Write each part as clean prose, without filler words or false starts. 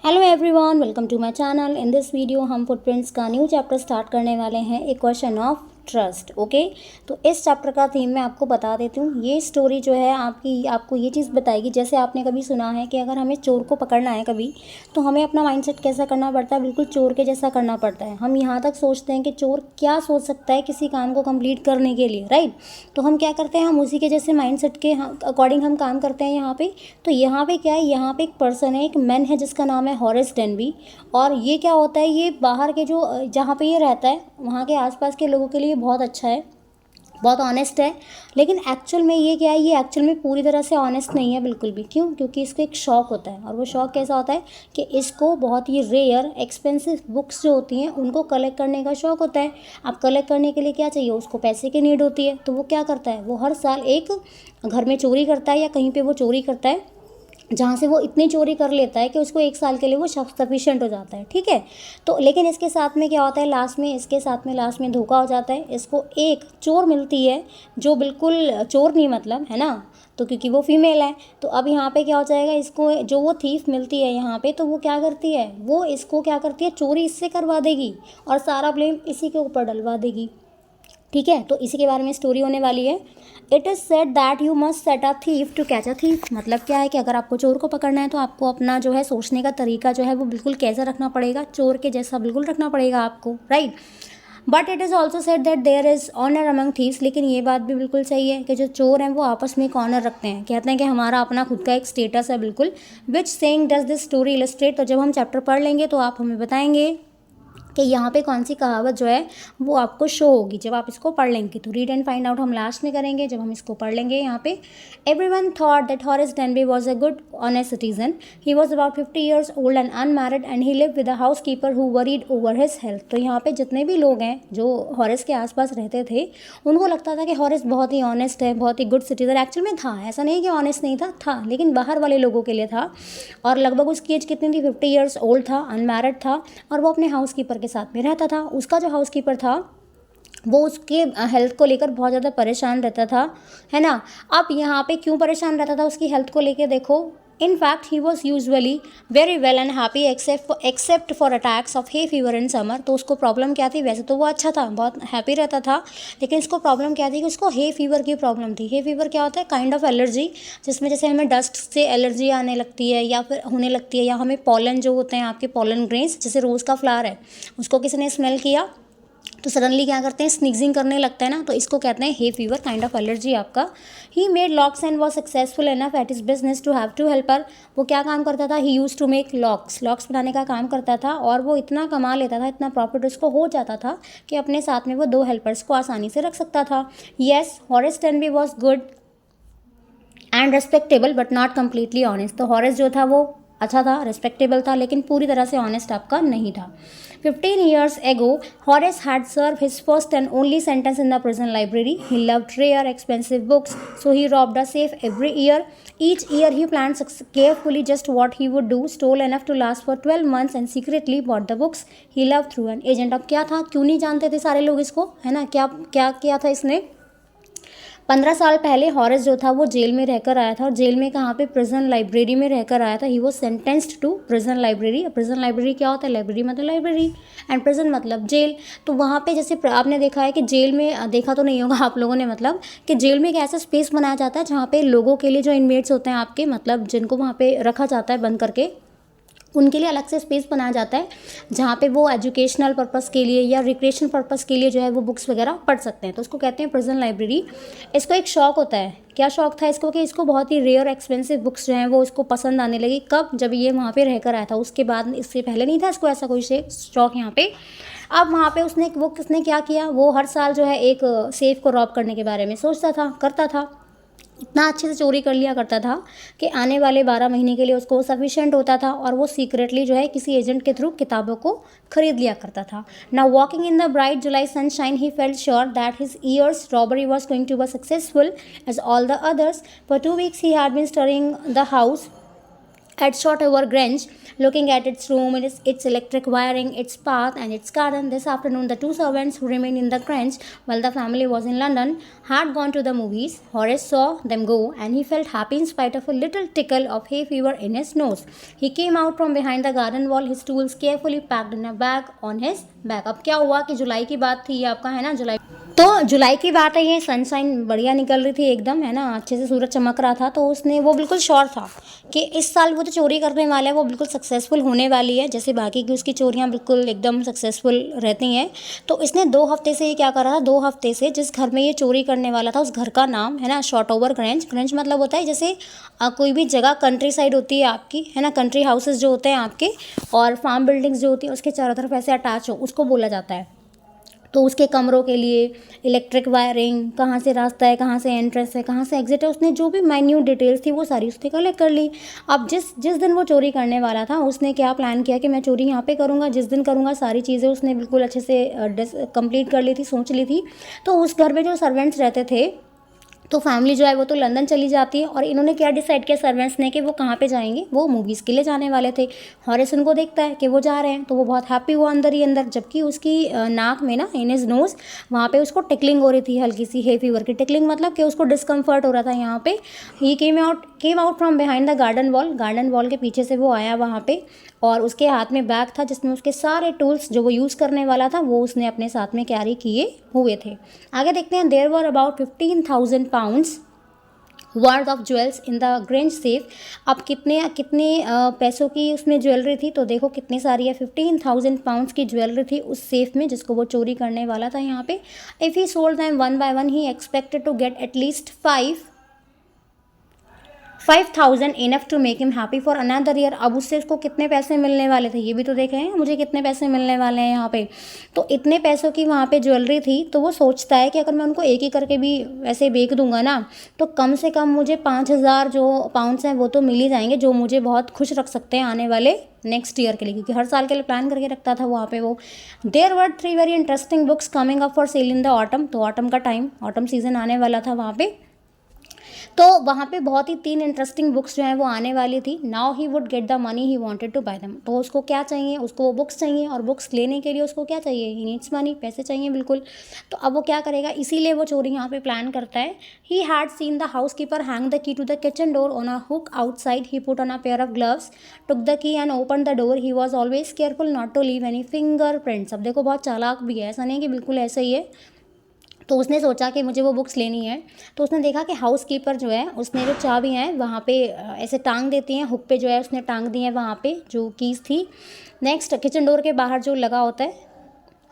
Hello everyone, welcome to my channel. In this video हम footprints का new chapter start करने वाले हैं, a question of trust. Okay, तो इस चैप्टर का थीम मैं आपको बता देती हूँ। ये स्टोरी जो है आपको ये चीज़ बताएगी, जैसे आपने कभी सुना है कि अगर हमें चोर को पकड़ना है कभी, तो हमें अपना माइंडसेट कैसा करना पड़ता है, बिल्कुल चोर के जैसा करना पड़ता है। हम यहाँ तक सोचते हैं कि चोर क्या सोच सकता है किसी काम को कंप्लीट करने के लिए, राइट। तो हम क्या करते हैं, हम उसी के जैसे माइंडसेट के अकॉर्डिंग हम काम करते हैं यहाँ पे। तो यहाँ पे क्या है, यहाँ पे एक पर्सन है, एक मैन है जिसका नाम है हॉरेस डेनबी। और ये क्या होता है, ये बाहर के जो जहाँ पे ये रहता है वहाँ के आसपास के लोगों के लिए बहुत अच्छा है, बहुत ऑनेस्ट है। लेकिन एक्चुअल में ये क्या है, ये एक्चुअल में पूरी तरह से ऑनेस्ट नहीं है बिल्कुल भी। क्यों? क्योंकि इसको एक शौक होता है, और वो शौक कैसा होता है कि इसको बहुत ही रेयर एक्सपेंसिव बुक्स जो होती हैं उनको कलेक्ट करने का शौक होता है। अब कलेक्ट करने के लिए क्या चाहिए, उसको पैसे की नीड होती है। तो वो क्या करता है, वो हर साल एक घर में चोरी करता है या कहीं पर वो चोरी करता है जहाँ से वो इतनी चोरी कर लेता है कि उसको एक साल के लिए वो सफिशिएंट हो जाता है, ठीक है। तो लेकिन इसके साथ में क्या होता है, लास्ट में धोखा हो जाता है। इसको एक चोर मिलती है जो बिल्कुल चोर नहीं, मतलब है ना, तो क्योंकि वो फीमेल है। तो अब यहाँ पे क्या हो जाएगा, इसको जो वो थीफ मिलती है यहाँ पे, तो वो क्या करती है, वो इसको क्या करती है, चोरी इससे करवा देगी और सारा ब्लेम इसी के ऊपर डलवा देगी, ठीक है। तो इसी के बारे में स्टोरी होने वाली है। It is said that you must set a thief to catch a thief. मतलब क्या है कि अगर आपको चोर को पकड़ना है तो आपको अपना जो है सोचने का तरीका जो है वो बिल्कुल कैसा रखना पड़ेगा, चोर के जैसा बिल्कुल रखना पड़ेगा आपको, right. But it is also said that there is honour among thieves. लेकिन ये बात भी बिल्कुल सही है कि जो चोर हैं वो आपस में एक ऑनर रखते हैं, कहते हैं कि हमारा अपना खुद का एक स्टेटस है बिल्कुल। Which saying does this story illustrate. तो जब हम चैप्टर पढ़ लेंगे तो आप हमें बताएंगे कि यहाँ पे कौन सी कहावत जो है वो आपको शो होगी जब आप इसको पढ़ लेंगे। तो रीड एंड फाइंड आउट हम लास्ट में करेंगे जब हम इसको पढ़ लेंगे। यहाँ पे everyone thought that Horace Denby was a good honest citizen. He was about 50 years old and unmarried and he live with a house keeper who worried over his health. तो यहाँ पे जितने भी लोग हैं जो हॉरेस के आसपास रहते थे, उनको लगता था कि हॉरेस बहुत ही ऑनेस्ट है, बहुत ही गुड सिटीजन। एक्चुअल में था, ऐसा नहीं कि ऑनेस्ट नहीं था, लेकिन बाहर वाले लोगों के लिए था। और लगभग उसकी एज कितनी थी, 50 ईयर्स ओल्ड था, अनमैरिड था, और वो अपने हाउस कीपर के साथ में रहता था। उसका जो हाउस कीपर था वो उसके हेल्थ को लेकर बहुत ज़्यादा परेशान रहता था, है ना। अब यहाँ पे क्यों परेशान रहता था उसकी हेल्थ को लेकर, देखो। In fact he was usually very well and happy except for attacks of hay fever in summer. तो उसको प्रॉब्लम क्या थी, वैसे तो वो अच्छा था, बहुत हैप्पी रहता था, लेकिन उसको प्रॉब्लम क्या थी कि उसको हे फीवर की प्रॉब्लम थी। हे फीवर क्या होता है, काइंड ऑफ एलर्जी, जिसमें जैसे हमें डस्ट से एलर्जी आने लगती है या फिर होने लगती है, या हमें पॉलन जो होते हैं आपके पॉलन ग्रेन्स, जैसे रोज़ का फ्लावर है, उसको किसी ने स्मेल किया तो सडनली क्या करते हैं, स्नीजिंग करने लगता है ना, तो इसको कहते हैं hay fever, kind of allergy आपका। He made locks and was successful enough at his business to have two helper. वो क्या काम करता था, he used to make locks बनाने का काम करता था, और वो इतना कमा लेता था, इतना प्रॉफिट उसको हो जाता था कि अपने साथ में वो 2 हेल्पर्स को आसानी से रख सकता था। Yes, Horace Denby was good and respectable but not completely honest. तो हॉरेस जो था वो अच्छा था, रेस्पेक्टेबल था, लेकिन पूरी तरह से ऑनेस्ट आपका नहीं था। 15 years ago, Horace had served his first and only sentence in the prison library. He loved rare, expensive books, so he robbed a safe every year. Each year, he planned carefully just what he would do, stole enough to last for 12 months, and secretly bought the books he loved through an agent. अब क्या था, क्यों नहीं जानते थे सारे लोग इसको, है ना, क्या क्या किया था इसने। 15 साल पहले हॉरेस जो था वो जेल में रहकर आया था, और जेल में कहाँ पे, प्रिजन लाइब्रेरी में रहकर आया था। ही वो sentenced to prison library. Prison library क्या होता है, लाइब्रेरी मतलब लाइब्रेरी एंड प्रिजन मतलब जेल। तो वहाँ पे जैसे आपने देखा है कि जेल में, देखा तो नहीं होगा आप लोगों ने, मतलब कि जेल में एक ऐसा स्पेस बनाया जाता है जहाँ पे लोगों के लिए, जो इनमेट्स होते हैं आपके, मतलब जिनको वहाँ पे रखा जाता है बंद करके, उनके लिए अलग से स्पेस बनाया जाता है जहाँ पे वो एजुकेशनल पर्पस के लिए या रिक्रिएशन पर्पस के लिए जो है वो बुक्स वगैरह पढ़ सकते हैं। तो उसको कहते हैं प्रिजन लाइब्रेरी। इसको एक शौक होता है, क्या शौक था इसको, कि इसको बहुत ही रेयर एक्सपेंसिव बुक्स जो हैं वो इसको पसंद आने लगी। कब, जब ये वहाँ पे रहकर आया था, उसके बाद, इससे पहले नहीं था इसको ऐसा कोई शौक यहाँ पे। अब वहाँ पे उसने क्या किया, वो हर साल जो है एक सेफ को रॉब करने के बारे में सोचता था, करता था, इतना अच्छे से चोरी कर लिया करता था कि आने वाले 12 महीने के लिए उसको सफिशिएंट होता था, और वो सीक्रेटली जो है किसी एजेंट के थ्रू किताबों को खरीद लिया करता था। Now walking in the bright July sunshine he felt sure that his years robbery was going to be successful as all the others. For 2 weeks he had been staring the house at Shotover Grange, looking at its room, its electric wiring, its path, and its garden. This afternoon, the two servants who remained in the Grange while the family was in London had gone to the movies. Horace saw them go, and he felt happy in spite of a little tickle of hay fever in his nose. He came out from behind the garden wall, his tools carefully packed in a bag on his back. अब क्या हुआ कि जुलाई की बात थी, ये आपका है ना जुलाई, तो जुलाई की बात है, ये सनशाइन बढ़िया निकल रही थी एकदम, है ना, अच्छे से सूरज चमक रहा था। तो उसने, वो बिल्कुल श्योर था कि इस साल वो जो चोरी करने वाला है वो बिल्कुल सक्सेसफुल होने वाली है, जैसे बाकी की उसकी चोरियां बिल्कुल एकदम सक्सेसफुल रहती हैं। तो इसने 2 हफ्ते से ये क्या करा था, 2 हफ्ते से जिस घर में ये चोरी करने वाला था उस घर का नाम है ना शॉटओवर ग्रेंज। ग्रेंज मतलब होता है जैसे कोई भी जगह कंट्री साइड होती है आपकी, है ना, कंट्री हाउसेज जो होते हैं आपके और फार्म बिल्डिंग्स जो होती हैं उसके चारों तरफ ऐसे अटैच हो, उसको बोला जाता है। तो उसके कमरों के लिए इलेक्ट्रिक वायरिंग, कहाँ से रास्ता है, कहाँ से एंट्रेंस है, कहाँ से एग्जिट है, उसने जो भी माइन्यूट डिटेल्स थी वो सारी उसने कलेक्ट कर ली। अब जिस जिस दिन वो चोरी करने वाला था उसने क्या प्लान किया कि मैं चोरी यहाँ पे करूँगा, जिस दिन करूँगा सारी चीज़ें उसने बिल्कुल अच्छे से कंप्लीट कर ली थी, सोच ली थी। तो उस घर में जो सर्वेंट्स रहते थे, तो फैमिली जो है वो तो लंदन चली जाती है, और इन्होंने क्या डिसाइड किया सर्वेंट्स ने कि वो कहाँ पे जाएंगे, वो मूवीज़ के लिए जाने वाले थे। हॉरेस उनको देखता है कि वो जा रहे हैं तो वो बहुत हैप्पी हुआ अंदर ही अंदर, जबकि उसकी नाक में ना, इन हिज नोज़, वहाँ पे उसको टिकलिंग हो रही थी, हल्की सी हे फीवर की टिकलिंग, मतलब कि उसको डिस्कम्फर्ट हो रहा था यहाँ पे। He came out from behind the garden wall के पीछे से वो आया वहाँ पे, और उसके हाथ में बैग था जिसमें उसके सारे टूल्स जो वो यूज़ करने वाला था वो उसने अपने साथ में कैरी किए हुए थे। आगे देखते हैं। There were about 15,000 pounds worth of jewels in the Grange safe. अब कितने कितने पैसों की उसमें ज्वेलरी थी, तो देखो कितनी सारी है, 15,000 pounds की ज्वेलरी थी उस सेफ में जिसको वो चोरी करने वाला था यहाँ पे। If he sold them one by one he expected to get at least 5,000 enough to make him happy for another year. अब उससे उसको कितने पैसे मिलने वाले थे ये भी तो देखे हैं, मुझे कितने पैसे मिलने वाले हैं यहाँ पे। तो इतने पैसों की वहाँ पे ज्वेलरी थी, तो वो सोचता है कि अगर मैं उनको एक ही करके भी ऐसे बेच दूंगा ना, तो कम से कम मुझे 5,000 जो पाउंड्स हैं वो तो मिल ही जाएंगे, जो मुझे बहुत खुश रख सकते हैं आने वाले नेक्स्ट ईयर के लिए, क्योंकि हर साल के लिए प्लान करके रखता था वहाँ पे वो। There were 3 very interesting books coming up for sale in the autumn. तो ऑटम का टाइम, ऑटम सीजन आने वाला था वहाँ पे, तो वहाँ पे बहुत ही 3 इंटरेस्टिंग बुक्स जो हैं वो आने वाली थी। Now he would get the money he wanted to buy them. तो उसको क्या चाहिए, उसको वो बुक्स चाहिए, और बुक्स लेने के लिए उसको क्या चाहिए, ही नीड्स मनी, पैसे चाहिए बिल्कुल। तो अब वो क्या करेगा, इसीलिए वो चोरी यहाँ पे प्लान करता है। He had seen the housekeeper hang the key to the kitchen door on a hook outside. He put on a pair of gloves, took the key and open the door. He was always careful not to leave any fingerprints. अब देखो बहुत चालाक भी है, ऐसा नहीं कि बिल्कुल ऐसा ही है। तो उसने सोचा कि मुझे वो बुक्स लेनी है, तो उसने देखा कि हाउस कीपर जो है उसने जो चाबी हैं वहाँ पे ऐसे टांग देती हैं, हुक पे जो है उसने टांग दी है वहाँ पे जो कीज़ थी। नेक्स्ट किचन डोर के बाहर जो लगा होता है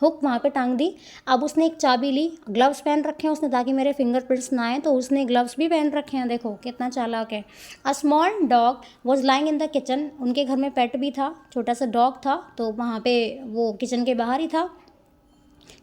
हुक, वहाँ पे टांग दी। अब उसने एक चाबी ली, ग्लव्स पहन रखे हैं उसने ताकि मेरे फिंगरप्रिंट्स ना आए, तो उसने ग्लव्स भी पहन रखे हैं, देखो कितना चालाक है। A small dog was lying in the kitchen. उनके घर में पेट भी था, छोटा सा डॉग था, तो वहाँ पे वो किचन के बाहर ही था,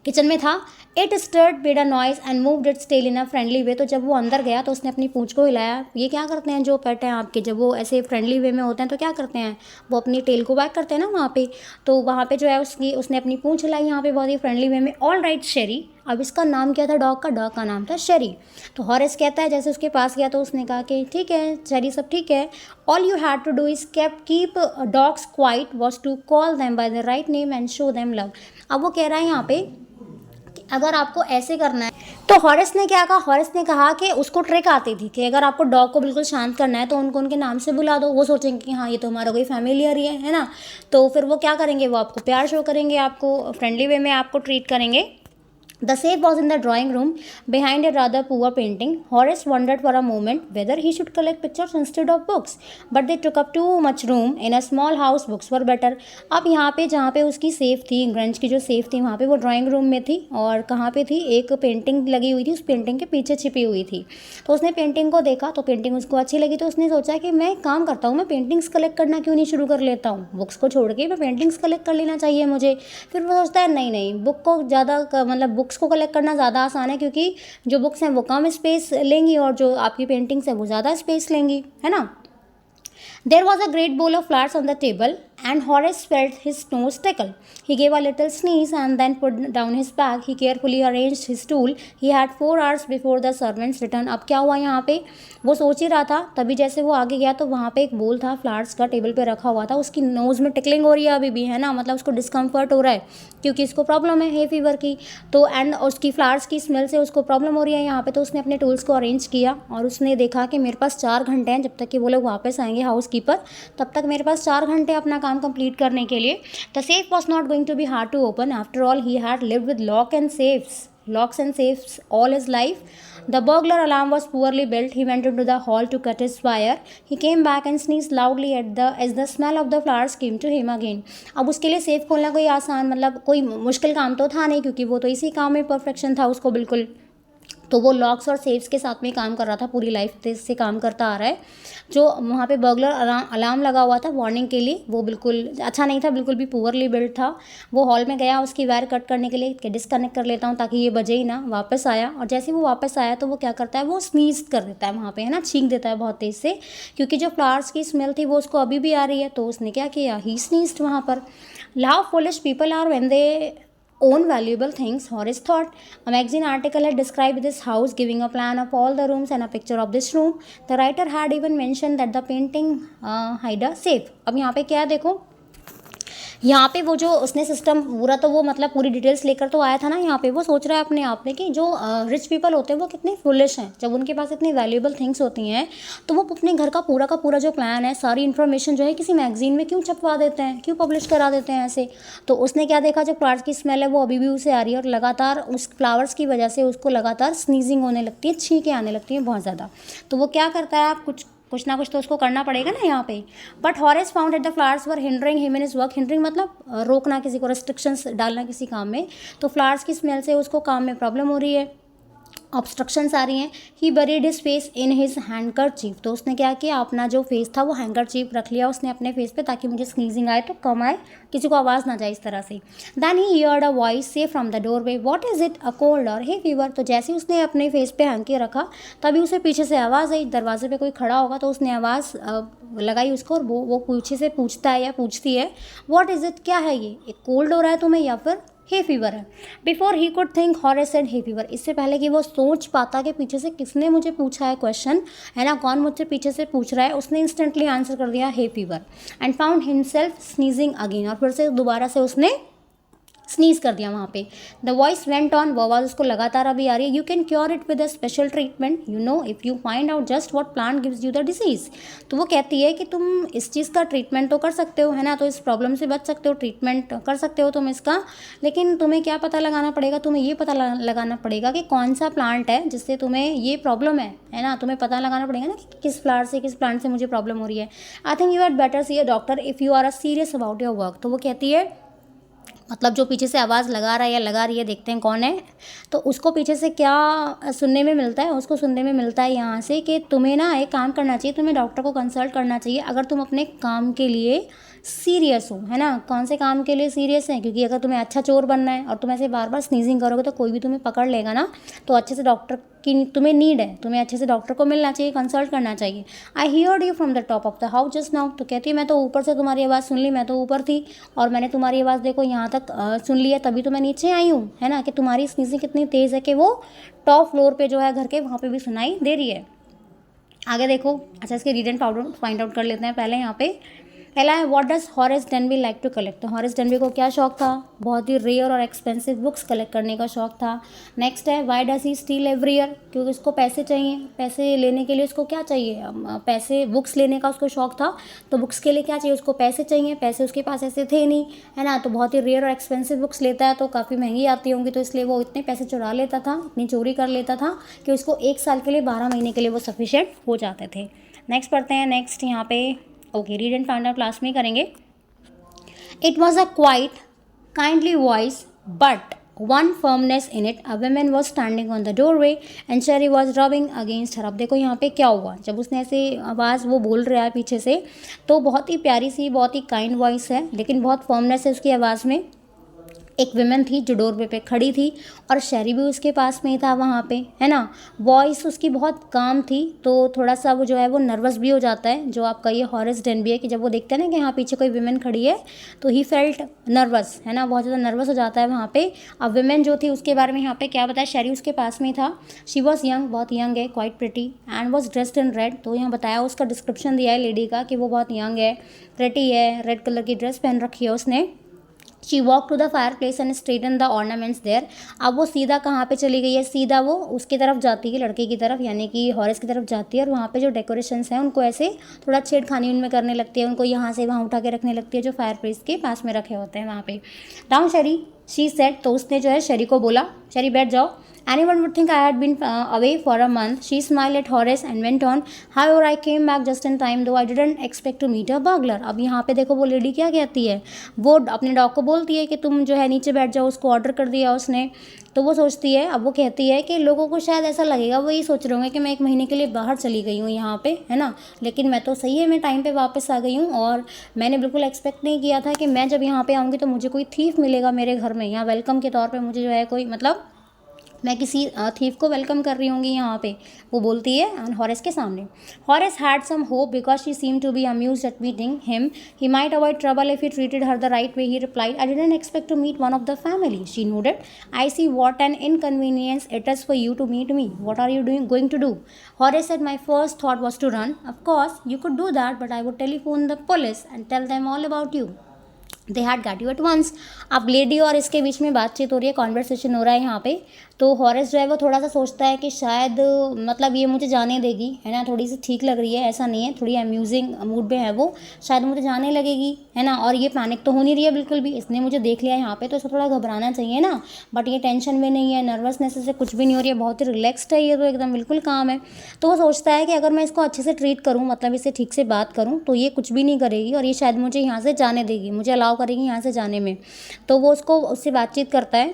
किचन में था। It stirred, made a noise and moved its tail in a friendly way. तो जब वो अंदर गया तो उसने अपनी पूंछ को हिलाया। ये क्या करते हैं जो पेट हैं आपके, जब वो ऐसे फ्रेंडली वे में होते हैं तो क्या करते हैं, वो अपनी टेल को बैक करते हैं ना वहाँ पे। तो वहाँ पे जो है उसने अपनी पूंछ हिलाई यहाँ पे बहुत ही फ्रेंडली वे में। ऑल राइट शेरी। अब इसका नाम क्या था डॉग का नाम था शेरी। तो हॉरेस कहता है जैसे उसके पास गया तो उसने कहा कि ठीक है शेरी, सब ठीक है। All you had to do is keep dogs quiet was to call them by the right name and show them love. अब वो कह रहा है यहाँ पे अगर आपको ऐसे करना है, तो हॉरेस ने क्या कहा, हॉरेस ने कहा कि उसको ट्रिक आती थी कि अगर आपको डॉग को बिल्कुल शांत करना है तो उनको उनके नाम से बुला दो, वो सोचेंगे कि हाँ ये तो हमारा कोई फैमिलियर ही है ना। तो फिर वो क्या करेंगे, वो आपको प्यार शो करेंगे, आपको फ्रेंडली वे में आपको ट्रीट करेंगे। The safe was in the drawing room behind a rather poor painting. Horace wondered for a moment whether he should collect pictures instead of books, but they took up too much room in a small house. Books were better. अब यहाँ पे जहाँ पे उसकी safe थी, grange की जो safe थी वहाँ पे वो ड्राइंग रूम में थी, और कहाँ पे थी, एक पेंटिंग लगी हुई थी, उस पेंटिंग के पीछे छिपी हुई थी। तो उसने पेंटिंग को देखा तो पेंटिंग उसको अच्छी लगी, तो उसने सोचा कि मैं काम करता हूँ, मैं पेंटिंग्स कलेक्ट करना क्यों नहीं शुरू कर लेता हूँ, बुक्स को छोड़ के मैं पेंटिंग्स कलेक्ट कर लेना चाहिए मुझे। फिर वो सोचता है नहीं, बुक को ज़्यादा मतलब बुक्स को कलेक्ट करना ज़्यादा आसान है, क्योंकि जो बुक्स हैं वो कम स्पेस लेंगी और जो आपकी पेंटिंग्स हैं वो ज़्यादा स्पेस लेंगी, है ना। There was a great bowl of flowers on the table, and Horace felt his nose tickle. He gave a little sneeze and then put down his bag. He carefully arranged his stool. He had 4 hours before the servants returned. अब क्या हुआ यहाँ पे, वो सोच ही रहा था, तभी जैसे वो आगे गया तो वहाँ पे एक बोल था फ्लावर्स का, टेबल पे रखा हुआ था. उसकी नोज़ में टिकलिंग हो रही है अभी भी, है ना, मतलब उसको डिस्कम्फर्ट हो रहा है क्योंकि इसको प्रॉब्लम है फीवर की. तो एंड उसकी फ्लावर्स की स्मेल से उसको प्रॉब्लम हो रही है यहाँ पे. तो उसने अपने टूल्स को अरेंज किया और उसने देखा कि मेरे पास 4 घंटे हैं, जब तक कि वो लोग वापस आएंगे हाउस कीपर, तब तक मेरे पास 4 घंटे अपना काम कंप्लीट करने के लिए. The safe was not going to be hard to open. After all he had lived with locks and safes all his life. The burglar alarm was poorly built. He went into the hall to cut his wire. He came back and sneezed loudly as the smell of the flowers came to him again. अब उसके लिए safe खोलना कोई आसान, मतलब कोई मुश्किल काम तो था नहीं, क्योंकि वो तो इसी काम में परफेक्शन था उसको बिल्कुल. तो वो लॉक्स और सेफ्स के साथ में काम कर रहा था, पूरी लाइफ से काम करता आ रहा है. जो वहाँ पे बर्गलर अलार्म लगा हुआ था वार्निंग के लिए, वो बिल्कुल अच्छा नहीं था, बिल्कुल भी पुअरली बिल्ड था. वो हॉल में गया उसकी वायर कट करने के लिए कि डिस्कनेक्ट कर लेता हूँ ताकि ये बजे ही ना. वापस आया और जैसे ही वो वापस आया तो वो क्या करता है, वो स्नीज कर देता है वहाँ पे, है ना, छींक देता है बहुत तेज़ से, क्योंकि जो फ्लावर्स की स्मेल थी वो उसको अभी भी आ रही है. तो उसने क्या किया, ही स्नीज्ड वहाँ पर. How foolish people are when they own valuable things, Horace thought. A magazine article had described this house, giving a plan of all the rooms and a picture of this room. The writer had even mentioned that the painting hid a safe. अब यहाँ पे क्या है देखो, यहाँ पे वो जो उसने सिस्टम पूरा, तो वो मतलब पूरी डिटेल्स लेकर तो आया था ना. यहाँ पे वो सोच रहा है अपने आप में कि जो रिच पीपल होते हैं वो कितने फुलिश हैं. जब उनके पास इतनी वैल्यूएबल थिंग्स होती हैं तो वो अपने घर का पूरा जो प्लान है, सारी इन्फॉर्मेशन जो है किसी मैगजीन में क्यों छपवा देते हैं, क्यों पब्लिश करा देते हैं ऐसे. तो उसने क्या देखा, जो फ्लावर्स की स्मेल है वो अभी भी उसे आ रही है और लगातार उस फ्लावर्स की वजह से उसको लगातार स्नीजिंग होने लगती है, छींकें आने लगती हैं बहुत ज़्यादा. तो वो क्या करता है, आप कुछ ना कुछ तो उसको करना पड़ेगा ना यहाँ पे. But Horace found that the flowers were hindering him in his work. Hindering मतलब रोकना, किसी को रेस्ट्रिक्शंस डालना किसी काम में. तो फ्लावर्स की स्मेल से उसको काम में प्रॉब्लम हो रही है, ऑब्स्ट्रक्शंस आ रही हैं. He buried his face in his handkerchief. तो उसने क्या किया, अपना जो फेस था वो हैंडकरचीफ रख लिया उसने अपने फेस पे, ताकि मुझे स्नीजिंग आए तो कम आए, किसी को आवाज़ ना जाए इस तरह से. Then he heard a voice say from the doorway, what is it, a cold or hay fever. तो जैसे ही उसने अपने फेस पे हैंकी रखा तभी उसे पीछे से आवाज़ आई. दरवाजे पे कोई खड़ा होगा तो उसने आवाज़ लगाई उसको, और वो पीछे से पूछता है या पूछती है, व्हाट इज़ इट, क्या है ये, एक कोल्ड हो रहा है तुम्हें या फिर हे फीवर है. Before he could think Horace said hay fever. इससे पहले कि वो सोच पाता कि पीछे से किसने मुझे पूछा है क्वेश्चन, है ना, कौन मुझसे पीछे से पूछ रहा है, उसने इंस्टेंटली आंसर कर दिया hay fever. And found himself sneezing again. और फिर से दोबारा से उसने स्नीज कर दिया वहाँ पे. The voice went on. वो आवाज़ उसको लगातार अभी आ रही है. You can cure it with a special treatment, you know, if you find out just what plant gives you the disease. तो वो कहती है कि तुम इस चीज़ का ट्रीटमेंट तो कर सकते हो, है ना, तो इस प्रॉब्लम से बच सकते हो, ट्रीटमेंट कर सकते हो तुम इसका, लेकिन तुम्हें क्या पता लगाना पड़ेगा, तुम्हें ये पता लगाना पड़ेगा कि कौन सा प्लांट है जिससे तुम्हें ये प्रॉब्लम है ना. तुम्हें पता लगाना पड़ेगा ना कि किस प्लांट से मुझे प्रॉब्लम हो रही है. I think you had better see a doctor if you are a serious about your work. तो वो कहती है, मतलब जो पीछे से आवाज़ लगा रहा है या लगा रही है, देखते हैं कौन है. तो उसको पीछे से क्या सुनने में मिलता है, उसको सुनने में मिलता है यहाँ से कि तुम्हें ना एक काम करना चाहिए, तुम्हें डॉक्टर को कंसल्ट करना चाहिए अगर तुम अपने काम के लिए सीरियस हो, है ना. कौन से काम के लिए सीरियस है, क्योंकि अगर तुम्हें अच्छा चोर बनना है और तुम ऐसे बार बार स्नीजिंग करोगे तो कोई भी तुम्हें पकड़ लेगा ना. तो अच्छे से डॉक्टर की तुम्हें नीड है, तुम्हें अच्छे से डॉक्टर को मिलना चाहिए, कंसल्ट करना चाहिए. आई heard you from the top of the house just now. तो कहती है मैं तो ऊपर से तुम्हारी आवाज़ सुन ली, मैं तो ऊपर थी और मैंने तुम्हारी आवाज़ देखो यहाँ तक सुन ली है, तभी तो मैं नीचे आई हूँ, है ना, कि तुम्हारी स्नीजिंग कितनी तेज़ है कि वो टॉप फ्लोर पे जो है घर के वहाँ पे भी सुनाई दे रही है. आगे देखो. अच्छा, इसके रीड एंड फाइंड आउट कर लेते हैं पहले. यहाँ पे पहला है, what does Horace Denby like to collect. तो हॉरेस डेनबी को क्या शौक था, बहुत ही रेयर और एक्सपेंसिव बुक्स कलेक्ट करने का शौक था. नेक्स्ट है, why does he steal every year. क्योंकि उसको पैसे चाहिए, पैसे लेने के लिए उसको क्या चाहिए, पैसे, बुक्स लेने का उसको शौक था. तो बुक्स के लिए क्या चाहिए, उसको पैसे चाहिए. पैसे उसके पास ऐसे थे नहीं, है ना, तो बहुत ही रेयर और एक्सपेंसिव बुक्स लेता है तो काफ़ी महंगी आती होंगी, तो इसलिए वो इतने पैसे चुरा लेता था, इतनी चोरी कर लेता था कि उसको 1 साल के लिए, 12 महीने के लिए वो सफिशिएंट हो जाते थे. नेक्स्ट पढ़ते हैं. नेक्स्ट यहाँ पे okay, read and find out class में करेंगे. It was a quite kindly voice but one firmness in it. A woman was standing on the doorway and Sheri was rubbing against her. अब देखो यहाँ पे क्या हुआ, जब उसने ऐसे आवाज़ वो बोल रहा है पीछे से, तो बहुत ही प्यारी सी, बहुत ही काइंड वॉइस है, लेकिन बहुत फर्मनेस है उसकी आवाज़ में. एक विमेन थी जो डोरवे पे खड़ी थी और शेरी भी उसके पास में ही था वहाँ पे, है ना। वॉइस उसकी बहुत काम थी, तो थोड़ा सा वो जो है वो नर्वस भी हो जाता है, जो आपका ये हॉरेस डेनबी है, कि जब वो देखते हैं ना कि यहाँ पीछे कोई विमेन खड़ी है तो ही फेल्ट नर्वस, है ना, बहुत ज़्यादा नर्वस हो जाता है वहाँ पे। अब विमेन जो थी उसके बारे में यहाँ पे क्या बताया, शेरी उसके पास में ही था। शी वॉज यंग, बहुत यंग है, quite pretty and was dressed in red. तो यहाँ बताया, उसका डिस्क्रिप्शन दिया है लेडी का कि वो बहुत यंग है, प्रिटी है, रेड कलर की ड्रेस पहन रखी है उसने। She walk to the fireplace and straighten the ornaments there. अब वो सीधा कहाँ पे चली गई है, सीधा वो उसकी तरफ जाती है, लड़के की तरफ, यानी कि हॉरेस की तरफ जाती है, और वहाँ पे जो डेकोरेशंस हैं उनको ऐसे थोड़ा छेड़खानी उनमें करने लगती है, उनको यहाँ से वहाँ उठा के रखने लगती है जो फायर प्लेस के पास में रखे होते हैं वहाँ पे। नाउ शेरी, शी सेड, तो उसने जो है शेरी को बोला, शेरी बैठ जाओ। Anyone would think I had been away for a month. She smiled at Horace and went on. However, I came back just in time, though I didn't expect to meet a burglar. अब यहाँ पे देखो वो lady क्या कहती है, वो अपने डॉग को बोलती है कि तुम जो है नीचे बैठ जाओ, उसको ऑर्डर कर दिया उसने। तो वो सोचती है, अब वो कहती है कि लोगों को शायद ऐसा लगेगा, वो ये सोच रहे होंगे कि मैं 1 महीने के लिए बाहर चली गई हूँ यहाँ पे, है ना, लेकिन मैं तो सही है, मैं टाइम पे वापस आ गई हूँ, और मैंने बिल्कुल एक्सपेक्ट नहीं किया था कि मैं जब यहाँ पे आऊँगी तो मुझे कोई थीफ मिलेगा मेरे घर में, यहाँ वेलकम के तौर पर मुझे जो है कोई, मतलब मैं किसी थीफ को वेलकम कर रही होंगी यहाँ पे, वो बोलती है हॉरेस के सामने। Horace had some hope because she seem to be amused at meeting him, he might avoid trouble if he treated her the right way. He replied, I didn't expect to meet one of the family. She nodded, I see what an inconvenience it is for you to meet me, what are you going to do. Horace said, my first thought was to run, of course you could do that, but I would telephone the police and tell them all about you, they had got you at once. अब lady और इसके बीच में बातचीत हो रही है, conversation हो रहा है यहाँ पे। तो हॉरेस जो है वो थोड़ा सा सोचता है कि शायद मतलब ये मुझे जाने देगी, है ना, थोड़ी सी ठीक लग रही है, ऐसा नहीं है, थोड़ी अम्यूजिंग मूड में है वो, शायद मुझे जाने लगेगी, है ना, और ये पैनिक तो हो नहीं रही है बिल्कुल भी, इसने मुझे देख लिया यहाँ पे तो इसको थोड़ा घबराना चाहिए ना, बट ये टेंशन में नहीं है, नर्वसनेस से कुछ भी नहीं हो रही है, बहुत ही रिलैक्सड है ये, तो एकदम बिल्कुल काम है। तो वो सोचता है कि अगर मैं इसको अच्छे से ट्रीट करूँ, मतलब इससे ठीक से बात करूँ, तो ये कुछ भी नहीं करेगी और ये शायद मुझे यहाँ से जाने देगी, मुझे अलाउ करेगी यहाँ से जाने में। तो वो उससे बातचीत करता है,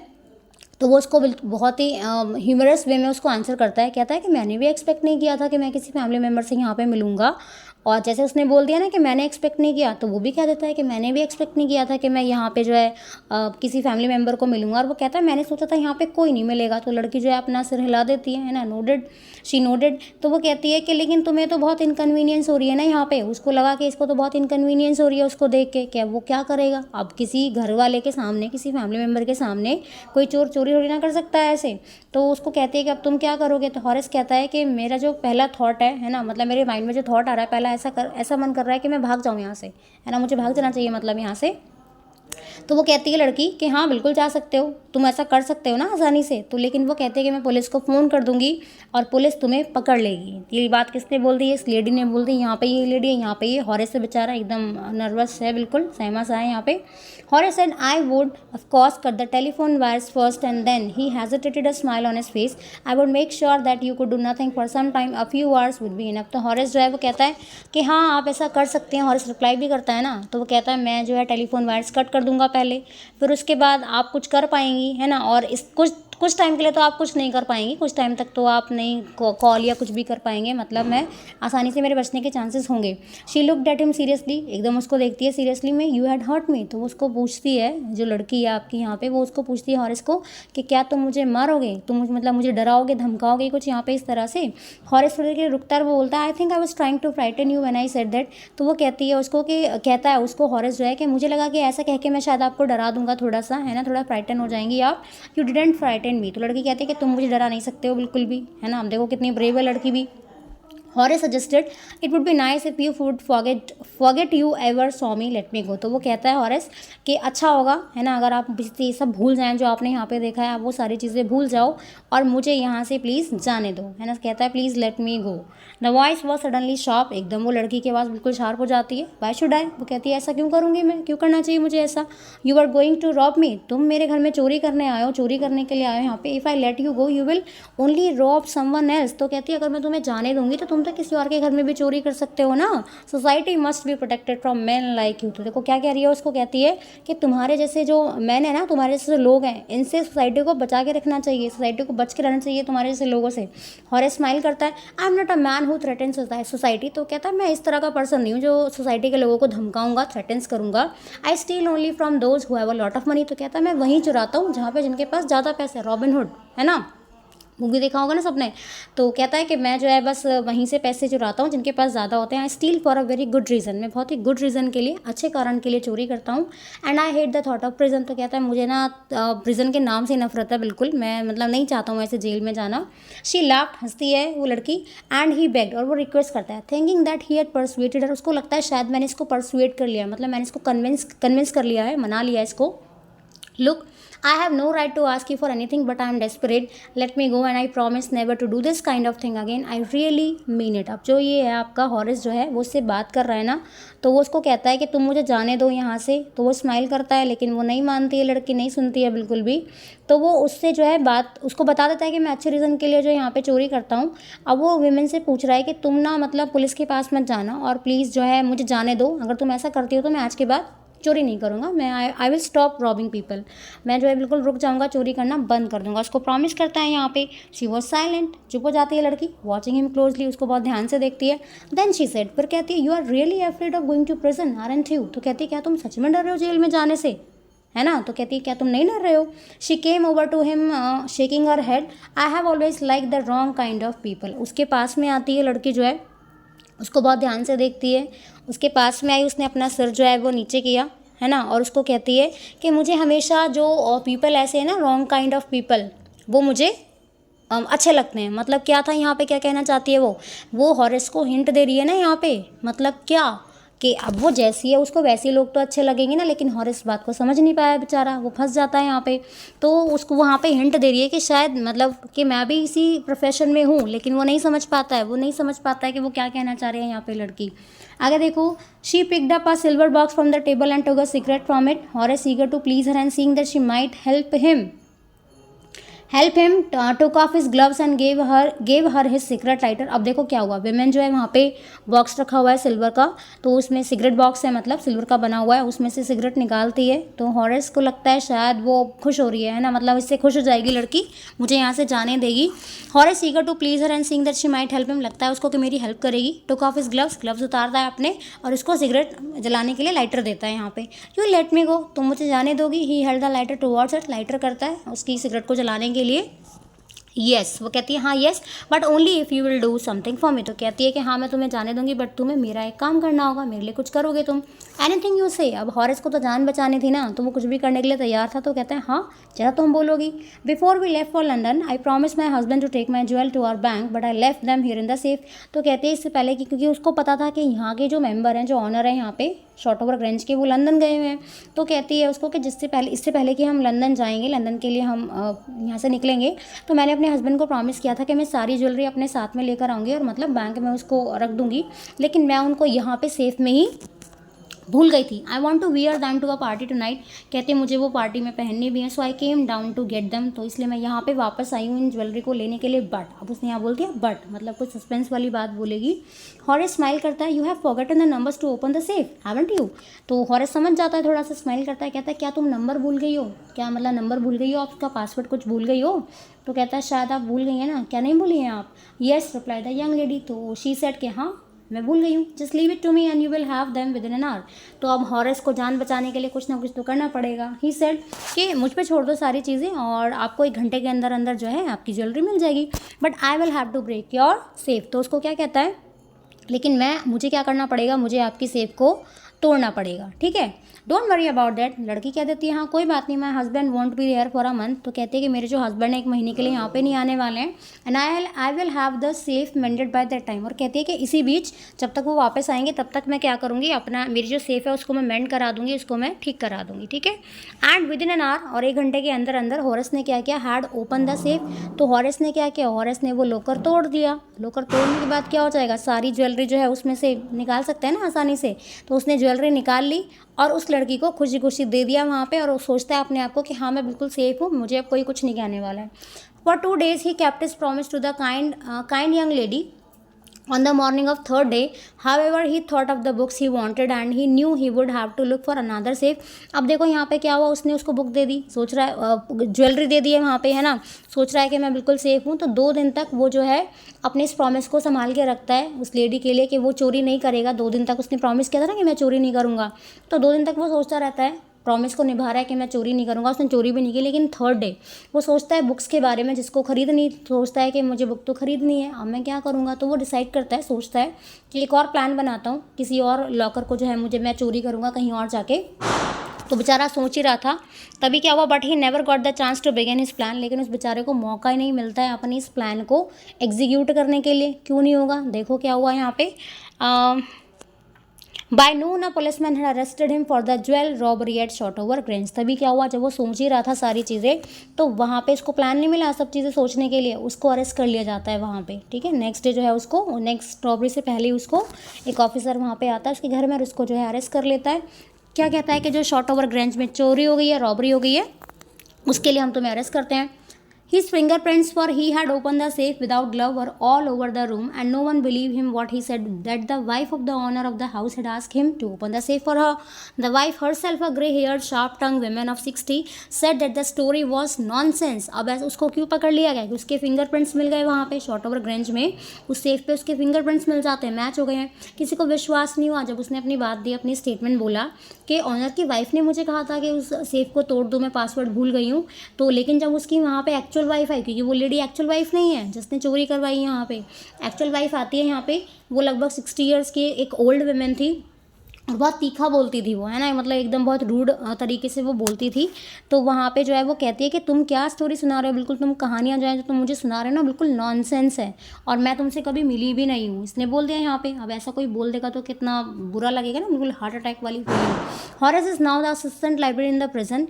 तो वो उसको बहुत ही ह्यूमरस वे में उसको आंसर करता है, कहता है कि मैंने भी एक्सपेक्ट नहीं किया था कि मैं किसी फैमिली मेम्बर से यहाँ पे मिलूँगा, और जैसे उसने बोल दिया ना कि मैंने एक्सपेक्ट नहीं किया, तो वो भी कह देता है कि मैंने भी एक्सपेक्ट नहीं किया था कि मैं यहाँ पे जो है किसी फैमिली मेम्बर को मिलूंगा, और वो कहता है मैंने सोचा था यहाँ पे कोई नहीं मिलेगा। तो लड़की जो है अपना सिर हिला देती है ना, नोडेड, शी नोडेड। तो वो कहती है कि लेकिन तुम्हें तो बहुत इनकन्वीनियंस हो रही है ना यहाँ पे, उसको लगा कि इसको तो बहुत इनकन्वीनियंस हो रही है उसको देख के, क्या वो क्या करेगा अब किसी घर वाले के सामने, किसी फैमिली मेम्बर के सामने कोई चोर चोरी थोड़ी ना कर सकता है ऐसे। तो उसको कहती है कि अब तुम क्या करोगे। तो हॉरेस कहता है कि मेरा जो पहला थॉट है ना, मतलब मेरे माइंड में जो थॉट आ रहा है पहला, ऐसा मन कर रहा है कि मैं भाग जाऊँ यहाँ से, है ना, मुझे भाग जाना चाहिए मतलब यहाँ से। तो वो कहती है लड़की कि हाँ बिल्कुल जा सकते हो, तुम ऐसा कर सकते हो ना आसानी से। तो लेकिन वो कहते हैं कि मैं पुलिस को फ़ोन कर दूंगी और पुलिस तुम्हें पकड़ लेगी। ये बात किसने बोल दी है, इस लेडी ने बोल दी। यहाँ पे ये लेडी है, यहाँ पे ये हॉरेस से बेचारा एकदम नर्वस है, बिल्कुल सहमा सा है यहाँ पे। Horace said I would of course cut the telephone wires first and then he hesitated a smile on his face. I would make sure that you could do nothing for some time, a few hours would be enough. तो Horace जो है वो कहता है कि हाँ आप ऐसा कर सकते हैं। हॉरेस रिप्लाई भी करता है ना, तो वो कहता है मैं जो है टेलीफोन वायर्स कट कर दूंगा पहले, फिर उसके बाद आप कुछ कर पाएंगी, है ना, और इस कुछ टाइम के लिए तो आप कुछ नहीं कर पाएंगी, कुछ टाइम तक तो आप नहीं कॉल या कुछ भी कर पाएंगे, मतलब मैं आसानी से मेरे बचने के चांसेस होंगे। She looked at him seriously, एकदम उसको देखती है सीरियसली में। यू हैड हर्ट मी, तो वो उसको पूछती है, जो लड़की है आपकी यहाँ पे, वो उसको पूछती है हॉरेस को कि क्या तुम मुझे मारोगे, तुम मतलब मुझे डराओगे धमकाओगे कुछ यहाँ पे इस तरह से। हॉरेस थोड़ी देर रुकता है, वो बोलता है I think I was trying to frighten you when I said that. तो वो कहती है उसको कि कहता है उसको हॉरेस जो है कि मुझे लगा कि ऐसा कह के मैं शायद आपको डरा दूंगा थोड़ा सा, है ना, थोड़ा फ्राइटन हो जाएंगी आप। यू डिडंट फ्राइटन मी। तो लड़की कहती है कि तुम मुझे डरा नहीं सकते हो बिल्कुल भी, है ना, हम देखो कितनी ब्रेव है लड़की भी। Horace suggested it would be nice if you would forget you ever saw me, let me go. तो वो कहता है हॉरेस कि अच्छा होगा, है ना, अगर आप ये सब भूल जाएं जो आपने यहाँ पे देखा है, आप वो सारी चीज़ें भूल जाओ और मुझे यहाँ से प्लीज़ जाने दो, है ना। कहता है please let me go. The voice was suddenly sharp, एकदम वो लड़की की आवाज़ बिल्कुल शार्प हो जाती है। वाई शुड आई, वो कहती है ऐसा क्यों करूँगी मैं, क्यों करना चाहिए मुझे ऐसा। You are going to rob me, तुम मेरे घर में चोरी करने आए हो, चोरी करने के लिए आए हो यहाँ पे। If I let you go you will only rob someone else. तो कहती है अगर मैं तुम्हें जाने दूंगी तो तुम तो किसी और के घर में भी चोरी कर सकते हो ना। Society must be protected from man like you. तो देखो क्या कह रही है, उसको कहती है कि तुम्हारे जैसे जो मैन है ना, तुम्हारे जैसे जो लोग हैं, इनसे सोसाइटी को बचा के रखना चाहिए, सोसाइटी को बच के रहना चाहिए तुम्हारे जैसे लोगों से। हॉरेस स्माइल करता है, I am not a man who threaten society. तो कहता है मैं इस तरह का पर्सन नहीं हूँ जो सोसाइटी के लोगों को धमकाऊंगा, थ्रेटन्स करूंगा। I steal only from those who have a lot of money. तो कहता है मैं वहीं चुराता हूँ जहाँ पे जिनके पास ज़्यादा पैसे, रॉबिन हुड है ना, मूवी देखा होगा ना सबने। तो कहता है कि मैं जो है बस वहीं से पैसे चुराता हूँ जिनके पास ज़्यादा होते हैं। I steal for a very good reason. मैं बहुत ही गुड रीज़न के लिए, अच्छे कारण के लिए चोरी करता हूँ। And I hate the thought of prison. तो कहता है मुझे ना प्रिजन के नाम से नफरत है बिल्कुल, मैं मतलब नहीं चाहता हूँ ऐसे जेल में जाना। शी लाफ्ड, हंसती है वो लड़की। एंड ही बेग्ड, और वो रिक्वेस्ट करता है, thinking that he had persuaded her. उसको लगता है शायद मैंने इसको परसुएट कर लिया, मतलब मैंने इसको कन्विंस कर लिया है, मना लिया इसको। Look, I have no right to ask you for anything, but I am desperate. Let me go and I promise never to do this kind of thing again. I really mean it. अब जो ये है आपका Horace जो है वो उससे बात कर रहा है ना, तो वो उसको कहता है कि तुम मुझे जाने दो यहाँ से। तो वो स्माइल करता है, लेकिन वो नहीं मानती है, लड़की नहीं सुनती है बिल्कुल भी। तो वो उससे जो है बात उसको बता देता है कि मैं अच्छे रीज़न के लिए जो यहाँ पे चोरी करता हूँ। अब वो वीमेन से पूछ रहा है कि तुम ना मतलब पुलिस के पास मत जाना, और प्लीज़ जो है मुझे जाने दो। अगर तुम ऐसा करती हो तो मैं आज के बाद चोरी नहीं करूँगा, मैं I will stop robbing people. मैं जो है बिल्कुल रुक जाऊँगा, चोरी करना बंद कर दूँगा। उसको प्रॉमिस करता है यहाँ पे। शी वॉज साइलेंट, चुप हो जाती है लड़की, वॉचिंग हिम क्लोजली, उसको बहुत ध्यान से देखती है। देन शी सेड, फिर कहती है, you are really afraid of going to prison aren't you. तो कहती है क्या तुम सच में डर रहे हो जेल में जाने से, है ना। तो कहती है क्या तुम नहीं डर रहे हो। She came over to him shaking her head, I have always like the wrong kind of people. उसके पास में आती है लड़की जो है, उसको बहुत ध्यान से देखती है। उसके पास में आई, उसने अपना सिर जो है वो नीचे किया, है ना, और उसको कहती है कि मुझे हमेशा जो पीपल ऐसे हैं ना, रॉन्ग काइंड ऑफ पीपल, वो मुझे अच्छे लगते हैं। मतलब क्या था यहाँ पे, क्या कहना चाहती है वो हॉरेस को हिंट दे रही है ना यहाँ पे। मतलब क्या कि अब वो जैसी है उसको वैसे लोग तो अच्छे लगेंगे ना, लेकिन हॉरेस बात को समझ नहीं पाया बेचारा, वो फंस जाता है यहाँ पे। तो उसको वहाँ पे हिंट दे रही है कि शायद मतलब कि मैं भी इसी प्रोफेशन में हूँ, लेकिन वो नहीं समझ पाता है, वो नहीं समझ पाता है कि वो क्या कहना चाह रही है यहाँ पे लड़की। आगे देखो, she picked up a silver box from the table and took a cigarette from it. Horace eager to please her and seeing that she might help him took off his gloves and gave her his cigarette lighter। अब देखो क्या हुआ, women जो है वहाँ पे box रखा हुआ है सिल्वर का, तो उसमें सिगरेट बॉक्स है, मतलब सिल्वर का बना हुआ है, उसमें से सिगरेट निकालती है। तो हॉरेस को लगता है शायद वो खुश हो रही है ना, मतलब इससे खुश हो जाएगी लड़की, मुझे यहाँ से जाने देगी। Horace eager to please her and seeing that she might help him, लगता है उसको कि मेरी हेल्प करेगी। टुक ऑफ हिज ग्लव्स उतारता है अपने, और उसको सिगरेट जलाने के लिए लाइटर देता है यहाँ पे। यू लेट मी गो, तुम मुझे जाने दोगी। He held the lighter towards it, lighter करता है उसकी सिगरेट को जलाने के लिए। येस, वो कहती है हाँ yes, but only if you will do something for me. तो कहती है कि हाँ मैं तुम्हें जाने दूंगी, बट तुम्हें मेरा एक काम करना होगा, मेरे लिए कुछ करोगे तुम। एनीथिंग यू से। अब हॉरेस को तो जान बचानी थी ना, तो वो कुछ भी करने के लिए तैयार था। तो कहता है हाँ जरा तुम बोलोगी। Before we left for London I promise my husband to take my jewel to our bank, but I left them here in the safe. तो कहते हैं इससे पहले कि क्योंकि उसको पता था कि यहाँ के जो मेंबर हैं, जो ऑनर हैं यहाँ पे शॉर्ट ओवर ग्रेंज के, वो लंदन गए हुए हैं। तो कहती है उसको कि इससे पहले कि हम लंदन जाएंगे, लंदन के लिए हम यहाँ से निकलेंगे, तो मैंने अपने हस्बैंड को प्रॉमिस किया था कि मैं सारी ज्वेलरी अपने साथ में लेकर आऊँगी, और मतलब बैंक में उसको रख दूँगी, लेकिन मैं उनको यहाँ पे सेफ में ही भूल गई थी। I want to wear them to a party tonight. कहते मुझे वो पार्टी में पहननी भी है। So I came down to get them, तो इसलिए मैं यहाँ पे वापस आई हूँ इन ज्वेलरी को लेने के लिए। बट अब उसने यहाँ बोल दिया बट, मतलब कुछ सस्पेंस वाली बात बोलेगी। हॉरेस स्माइल करता है, you have forgotten the numbers to open the safe haven't you. तो हॉरेस समझ जाता है, थोड़ा सा स्माइल करता है, कहता है क्या तुम नंबर भूल गई हो, क्या मतलब नंबर भूल गई हो, आपका पासवर्ड कुछ भूल गई हो। तो कहता है शायद आप भूल गई हैं ना, क्या नहीं भूली हैं आप। Yes reply the young lady. तो शी सेड कि हाँ मैं भूल गई हूँ, just leave it to me and you will have them within an hour. तो अब हॉरेस को जान बचाने के लिए कुछ ना कुछ तो करना पड़ेगा। ही सेड कि मुझ पे छोड़ दो सारी चीज़ें, और आपको 1 घंटे के अंदर अंदर जो है आपकी ज्वेलरी मिल जाएगी, but I will have to break your safe. तो उसको क्या कहता है, लेकिन मुझे क्या करना पड़ेगा, मुझे आपकी सेफ को तोड़ना पड़ेगा, ठीक है। Don't worry about that. लड़की कह देती है हाँ कोई बात नहीं, my husband won't be there for a month. तो कहते हैं कि मेरे जो हस्बैंड है 1 महीने के लिए यहाँ पे नहीं आने वाले हैं, and I will have the safe मेंडेड by that time. और कहती है कि इसी बीच जब तक वो वापस आएंगे तब तक मैं क्या करूँगी, अपना मेरी जो सेफ है उसको मैं मेंड करा दूँगी, उसको मैं ठीक करा दूँगी, ठीक है। And with in an our, और 1 घंटे के अंदर अंदर हॉरेस ने क्या किया, हैड ओपन द सेफ। तो हॉरेस ने क्या किया, हॉरेस ने वो लॉकर तोड़ दिया। लॉकर तोड़ने के बाद क्या हो जाएगा, सारी ज्वेलरी जो है उसमें से निकाल सकते हैं ना आसानी से। तो उसने ज्वेलरी निकाल ली और उस लड़की को खुशी खुशी दे दिया वहाँ पे, और वो सोचता है अपने आप को कि हाँ मैं बिल्कुल सेफ हूँ, मुझे अब कोई कुछ नहीं कहने वाला है। For 2 days he kept his promise to the kind young lady. On the morning of third day, however, he thought of the books he wanted and he knew he would have to look for another safe. अब देखो यहाँ पे क्या हुआ, उसने उसको book दे दी, सोच रहा है ज्वेलरी दे दी है वहाँ पे, है ना, सोच रहा है कि मैं बिल्कुल सेफ हूँ। तो 2 दिन तक वो जो है अपने इस प्रॉमिस को संभाल के रखता है उस लेडी के लिए कि वो चोरी नहीं करेगा। 2 दिन तक उसने प्रॉमिस किया था ना कि मैं चोरी नहीं करूँगा, तो 2 दिन तक वो सोचता रहता है, प्रॉमिस को निभा रहा है कि मैं चोरी नहीं करूँगा। उसने चोरी भी नहीं की, लेकिन थर्ड डे वो सोचता है बुक्स के बारे में जिसको खरीदनी, सोचता है कि मुझे बुक तो खरीदनी है, अब मैं क्या करूँगा। तो वो डिसाइड करता है, सोचता है कि एक और प्लान बनाता हूँ, किसी और लॉकर को जो है मैं चोरी करूँगा कहीं और जाके। तो बेचारा सोच ही रहा था, तभी क्या हुआ, but he never got the chance to begin his plan. लेकिन उस बेचारे को मौका ही नहीं मिलता है अपनी इस प्लान को एग्जीक्यूट करने के लिए। क्यों नहीं होगा, देखो क्या हुआ यहाँ पे। By noon a policeman had arrested him for the jewel robbery at Shortover Grange. तभी क्या हुआ, जब वो सोच ही रहा था सारी चीज़ें, तो वहाँ पे इसको प्लान नहीं मिला सब चीज़ें सोचने के लिए, उसको अरेस्ट कर लिया जाता है वहाँ पे। ठीक है, नेक्स्ट डे जो है उसको, नेक्स्ट रॉबरी से पहले उसको एक ऑफिसर वहाँ पे आता है उसके घर में और उसको जो है अरेस्ट कर लेता है। क्या कहता है कि जो शॉर्टओवर ग्रेंज में चोरी हो गई है, रॉबरी हो गई है, उसके लिए हम तुम्हें अरेस्ट करते हैं। His fingerprints, for he had opened the safe without glove, were all over the room, and no one believed him what he said, that the wife of the owner of the house had asked him to open the safe for her. The wife herself, a grey-haired, sharp-tongued woman of 60, said that the story was nonsense. अब ऐसे उसको क्यों पकड़ लिया गया कि उसके fingerprints मिल गए वहाँ पे शॉर्टओवर ग्रेंज में, उस सेफ पे उसके फिंगरप्रिंट्स मिल जाते हैं, मैच हो गए हैं। किसी को विश्वास नहीं हुआ जब उसने अपनी बात दी, अपनी स्टेटमेंट बोला कि ऑनर की वाइफ ने मुझे कहा था कि उस सेफ को तोड़ दो, मैं पासवर्ड भूल गई हूँ। तो लेकिन जब उसकी वहाँ पे एक्चुअल वाइफ आई, क्योंकि वो लेडी एक्चुअल वाइफ नहीं है जिसने चोरी करवाई, यहाँ पे एक्चुअल वाइफ आती है यहाँ पे, वो लगभग 60 ईयर्स की एक ओल्ड वुमेन थी और बहुत तीखा बोलती थी वो, है ना, मतलब एकदम बहुत रूड तरीके से वो बोलती थी। तो वहाँ पे जो है वो कहती है कि तुम क्या स्टोरी सुना रहे हो, बिल्कुल तुम कहानियाँ जो है जो तुम मुझे सुना रहे हो ना, बिल्कुल नॉनसेंस है और मैं तुमसे कभी मिली भी नहीं हूँ, इसने बोल दिया यहाँ पे। अब ऐसा कोई बोल देगा तो कितना बुरा लगेगा ना, बिल्कुल हार्ट अटैक वाली feeling. Horace is now the assistant library in the prison.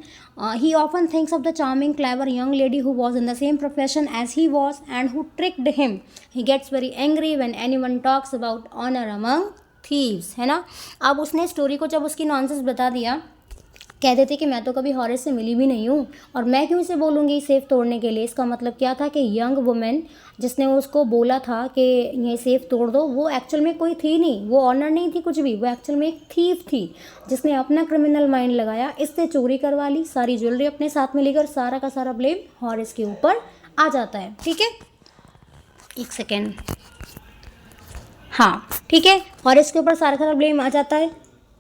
He often thinks of the charming, clever young lady who was in the same profession as he was and who tricked him. He gets very angry when anyone talks about honor among thieves, है ना। अब उसने story को जब उसकी nonsense बता दिया, कहते थे कि मैं तो कभी हॉरेस से मिली भी नहीं हूँ और मैं क्यों से बोलूँगी सेफ़ तोड़ने के लिए। इसका मतलब क्या था कि यंग वुमेन जिसने उसको बोला था कि ये सेफ़ तोड़ दो, वो एक्चुअल में कोई थी नहीं, वो ऑनर नहीं थी कुछ भी, वो एक्चुअल में एक थीफ थी जिसने अपना क्रिमिनल माइंड लगाया, इससे चोरी करवा ली, सारी ज्वेलरी अपने साथ में लेकर सारा का सारा ब्लेम हॉरेस के ऊपर आ जाता है। ठीक है, एक सेकेंड, हाँ ठीक है, हॉरेस के ऊपर सारा का सारा ब्लेम आ जाता है।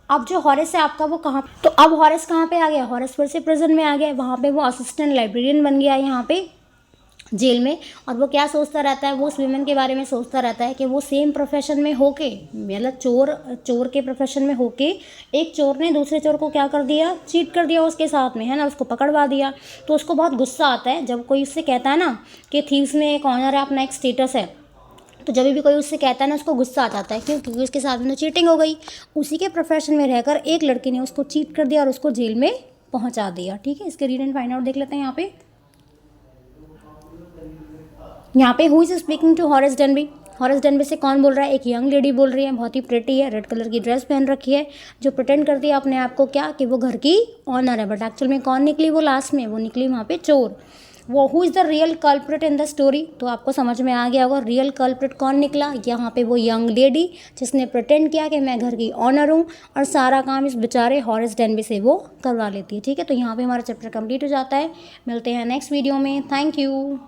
अब जो हॉरेस है आपका वो कहाँ, तो अब हॉरेस कहाँ पे आ गया, हॉरेस फिर से प्रिजन में आ गया, वहाँ पे वो असिस्टेंट लाइब्रेरियन बन गया यहाँ पे जेल में। और वो क्या सोचता रहता है, वो उस वीमेन के बारे में सोचता रहता है कि वो सेम प्रोफेशन में होके, मतलब चोर के प्रोफेशन में होके एक चोर ने दूसरे चोर को क्या कर दिया, चीट कर दिया उसके साथ में, है ना, उसको पकड़वा दिया। तो उसको बहुत गुस्सा आता है जब कोई उससे कहता है ना कि थीव्स में एक ऑनर है, अपना एक स्टेटस है, तो जब भी कोई उससे कहता है ना उसको गुस्सा आ जाता है। क्यों, क्योंकि उसके साथ में तो चीटिंग हो गई, उसी के प्रोफेशन में रहकर एक लड़की ने उसको चीट कर दिया और उसको जेल में पहुंचा दिया। ठीक है, इसके रीड एंड फाइंड आउट देख लेते हैं। यहाँ पे who is speaking to Horace Denby, Horace Denby से कौन बोल रहा है, एक यंग लेडी बोल रही है, बहुत ही प्रिटी है, रेड कलर की ड्रेस पहन रखी है, जो प्रिटेंड करती है अपने आप को क्या कि वो घर की ऑनर है, बट एक्चुअल में कौन निकली वो लास्ट में, वो निकली वहाँ पे चोर। वो who is the real culprit in the story, तो आपको समझ में आ गया होगा रियल कल्प्रिट कौन निकला। यहाँ पे वो यंग लेडी जिसने प्रिटेंड किया कि मैं घर की ऑनर हूँ और सारा काम इस बेचारे हॉरेस डेनबी से वो करवा लेती है। ठीक है, तो यहाँ पे हमारा चैप्टर कंप्लीट हो जाता है। मिलते हैं नेक्स्ट वीडियो में, थैंक यू।